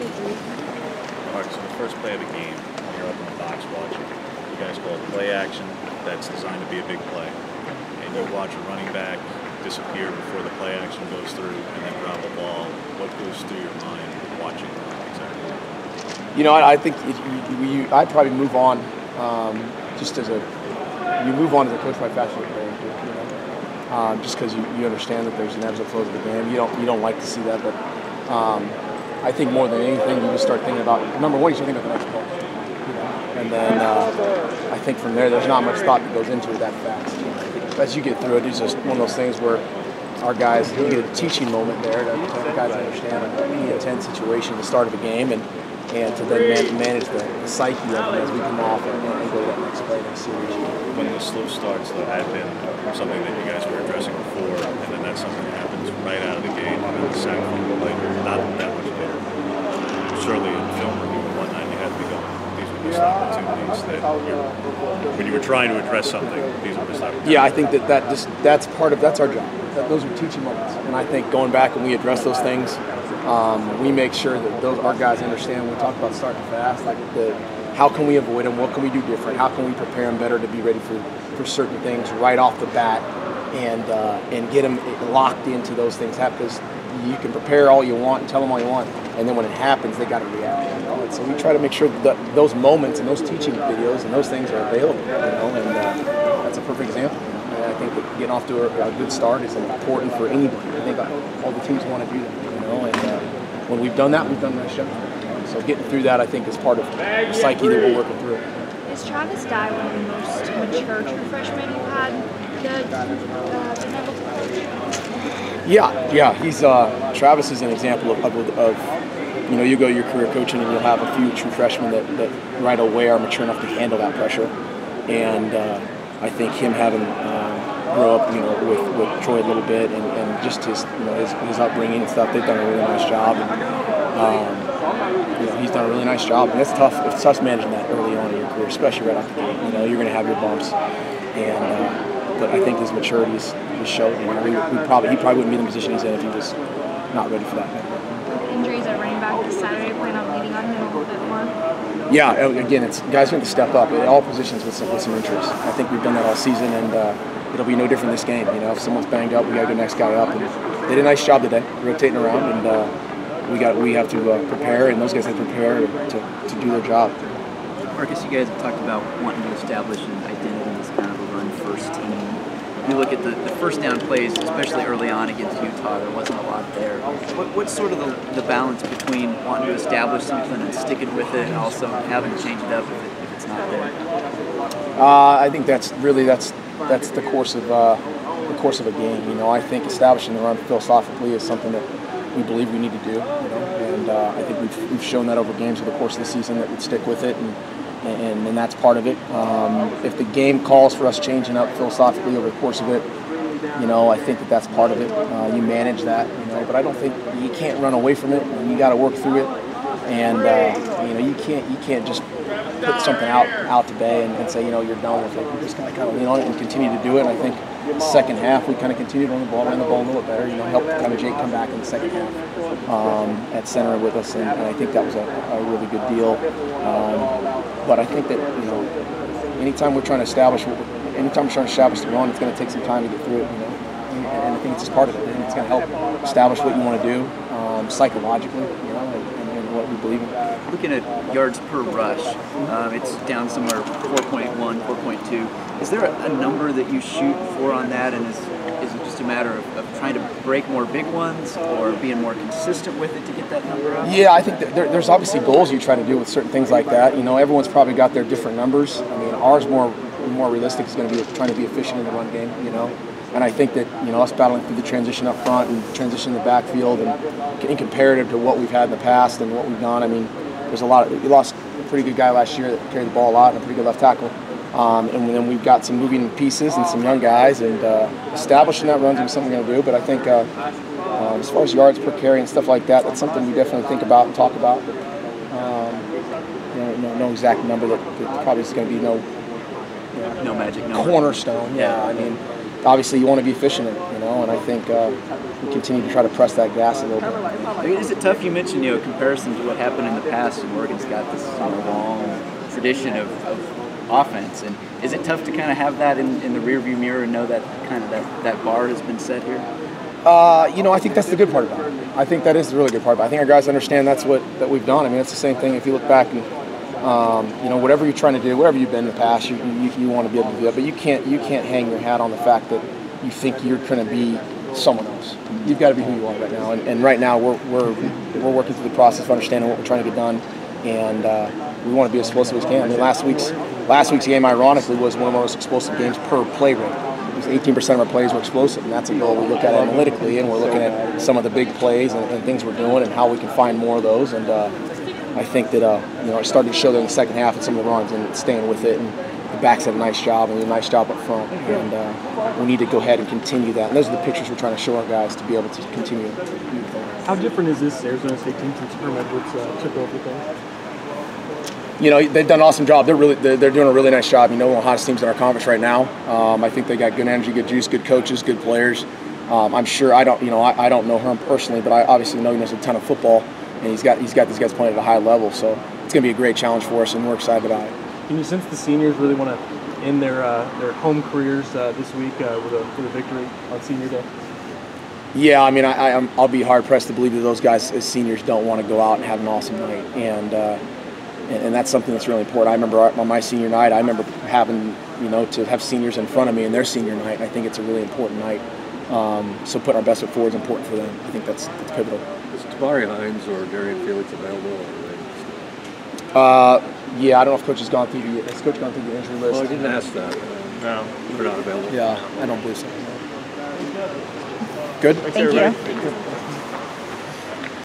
All right, so the first play of the game, you're up in the box watching. You guys call it play action. That's designed to be a big play. And you watch a running back disappear before the play action goes through and then drop a ball. What goes through your mind watching that exactly? You know, I think I'd probably move on you move on as a coach by faster than playing, you know? Just because you understand that there's an ebbs and flows of the game. You don't like to see that, but I think more than anything, you just start thinking about, number one, you should think of the next play. You know? And then I think from there's not much thought that goes into it that fast. As you get through it, it's just one of those things where our guys, you get a teaching moment there to the guys understand the intense situation at the start of the game and to then manage the psyche of them as we come off and go to that next play, next series. When the slow starts, though, had been something that you guys were addressing before, and then that's something that happens right out of the gate, and then the sack fumble later, not that much later. Surely in film review and whatnot, you had to be going, these were missed opportunities that when you were trying to address something, these were missed opportunities. Yeah, I think that's our job. Those are teaching moments, and I think going back and we address those things, we make sure that our guys understand when we talk about starting fast, like how can we avoid them, what can we do different, how can we prepare them better to be ready for certain things right off the bat, and get them locked into those things. Because you can prepare all you want and tell them all you want, and then when it happens, they got to react. You know? And so we try to make sure that those moments and those teaching videos and those things are available. You know, and that's a perfect example. And I think that getting off to a good start is important for anybody. I think all the teams want to do that. You know, and when we've done that, we've done a nice job. So getting through that, I think, is part of the psyche that we're working through. Is Travis Dye one of the most mature true freshmen you've had been able to coach? Yeah. He's Travis is an example of you know, you go your career coaching and you'll have a few true freshmen that right away are mature enough to handle that pressure. And I think him having grow up, you know, with Troy a little bit and just his upbringing and stuff, they've done a really nice job. And, you know, he's done a really nice job, and it's tough. It's tough managing that early on in your career, especially right off the gate. You know, you're going to have your bumps, but I think his maturity is showed. You know, he probably wouldn't be in the position he's in if he was not ready for that. Injuries at running back this Saturday, plan on leading on him a little bit more. Yeah, again, it's guys have to step up at all positions with some injuries. I think we've done that all season, and it'll be no different this game. You know, if someone's banged up, we got to get the next guy up. And they did a nice job today, rotating around, and we have to prepare, and those guys have to prepare to do their job. Marcus, you guys have talked about wanting to establish an identity as kind of a run-first team. When you look at the first down plays, especially early on against Utah, there wasn't a lot there. What's sort of the balance between wanting to establish something and sticking with it, and also having to change it up if it's not there? I think that's the course of a game. You know, I think establishing the run philosophically is something that we believe we need to do. You know, and I think we've shown that over games over the course of the season that we'd stick with it, and that's part of it. If the game calls for us changing up philosophically over the course of it, you know, I think that's part of it. You manage that, you know, but I don't think you can't run away from it. You got to work through it, and you know, you can't just put something out today and say, you know, you're done with it. You just got to kind of lean on it and continue to do it. And I think the second half we kind of continued on the ball, ran the ball a little bit better. You know, helped kind of Jake come back in the second half at center with us, and I think that was a really good deal. But I think that, you know, anytime we're trying to establish the run, it's going to take some time to get through it. You know, and I think it's just part of it. I think it's going to help establish what you want to do psychologically. You know, and what we believe in. Looking at yards per rush, it's down somewhere 4.1, 4.2. Is there a number that you shoot for on that, and is it just a matter of trying to break more big ones or being more consistent with it to get that number up? Yeah, I think that there's obviously goals you try to do with certain things like that. You know, everyone's probably got their different numbers. I mean, ours more realistic is going to be trying to be efficient in the run game, you know. And I think that, you know, us battling through the transition up front and transition in the backfield and in comparative to what we've had in the past and what we've done, I mean, there's a lot of, we lost a pretty good guy last year that carried the ball a lot and a pretty good left tackle. And then we've got some moving pieces and some young guys, and establishing that run's going to be something we're going to do. But I think as far as yards per carry and stuff like that, that's something we definitely think about and talk about. But, no exact number that probably is going to be no magic number. Cornerstone. Yeah, I mean, obviously you want to be efficient in it, you know, and I think we continue to try to press that gas a little bit. I mean, is it tough? You mentioned, comparison to what happened in the past, and Oregon's got this long tradition of offense, and is it tough to kind of have that in the rearview mirror and know that kind of that bar has been set here? I think that's the good part about it. I think that is the really good part about it. I think our guys understand that we've done. I mean, it's the same thing if you look back and whatever you're trying to do, wherever you've been in the past, you want to be able to do that. But you can't hang your hat on the fact that you think you're going to be someone else. You've got to be who you are right now. And right now we're working through the process of understanding what we're trying to get done, and we want to be as explosive as we can. I mean, last week's game, ironically, was one of the most explosive games per play rate. 18% of our plays were explosive, and that's a goal we look at analytically, and we're looking at some of the big plays and things we're doing and how we can find more of those. And I think that it started to show that in the second half and some of the runs and staying with it. And the backs did a nice job and did a nice job up front. And we need to go ahead and continue that. And those are the pictures we're trying to show our guys to be able to continue. How different is this Arizona State team since Herm Edwards took over things? They've done an awesome job. They're doing a really nice job. One of the hottest teams in our conference right now. I think they got good energy, good juice, good coaches, good players. I'm sure I don't know Herm personally, but I obviously know he knows a ton of football, and he's got these guys playing at a high level. So it's going to be a great challenge for us, and we're excited about it. Can you sense the seniors really want to end their home careers this week with a victory on Senior Day? Yeah, I mean, I'll be hard pressed to believe that those guys as seniors don't want to go out and have an awesome night, and that's something that's really important. I remember on my senior night, I remember having, to have seniors in front of me in their senior night, and I think it's a really important night. So putting our best foot forward is important for them. I think that's pivotal. Is Tabari Hines or Darian Felix available? Yeah, I don't know if Coach has gone through the injury list. Well, I didn't ask that. No, they're not available. Yeah, I don't believe so. Good? Thank you.